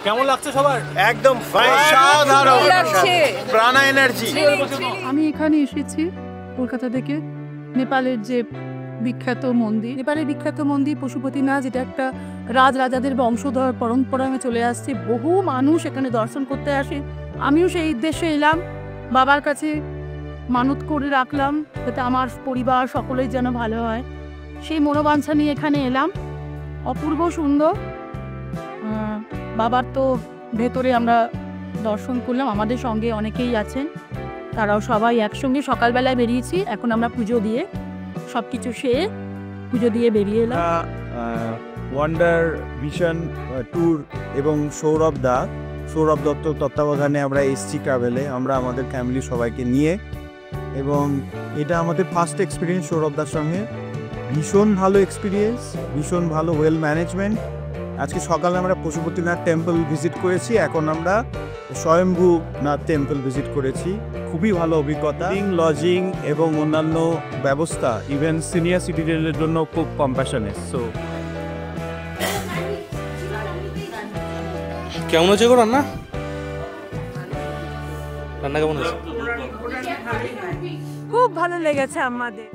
কেমন লাগছে সবার? একদম সাধারণ প্রাণা এনার্জি। আমি এখানে এসেছি কলকাতা থেকে। নেপালের যে বিখ্যাত মন্দির, নেপালের বিখ্যাত মন্দির পশুপতিনাথ, যেটা একটা রাজাদের বংশধর পরম্পরায় চলে আসছে। বহু মানুষ এখানে দর্শন করতে আসে। আমিও সেই উদ্দেশ্যে এলাম, বাবার কাছে মানত করে রাখলাম যাতে আমার পরিবার সকলেই যেন ভালো হয়। সেই মনোবাঞ্ছা নিয়ে এখানে এলাম। অপূর্ব সুন্দর। বাবার তো ভেতরে আমরা দর্শন করলাম, আমাদের সঙ্গে অনেকেই আছেন, তারাও সবাই একসঙ্গে সকালবেলায় বেরিয়েছি। এখন আমরা পুজো দিয়ে সব কিছু সেরে পুজো দিয়ে বেরিয়ে এলাম। ওয়ান্ডার ভিশন ট্যুর এবং সৌরভ দত্ত তত্ত্বাবধানে আমরা এসছি ট্রাভেলে, আমরা আমাদের ফ্যামিলি সবাইকে নিয়ে। এবং এটা আমাদের ফার্স্ট এক্সপিরিয়েন্স সৌরভদার সঙ্গে। ভীষণ ভালো এক্সপিরিয়েন্স, ভীষণ ভালো ওয়েল ম্যানেজমেন্ট। আজকে সকালে আমরা পশুপতিনাথ টেম্পল ভিজিট করেছি, এখন আমরা স্বয়ম্ভূনাথ টেম্পল ভিজিট করেছি। খুবই ভালো অভিজ্ঞতা। লজিং এবং অন্যান্য ব্যবস্থা ইভেন সিনিয়র সিটিজেনদের জন্য খুব কম্প্যাশনেট। সো কেমন হয়েছে গো রান্না? রান্না কেমন হয়েছে? খুব ভালো লেগেছে আমাদের।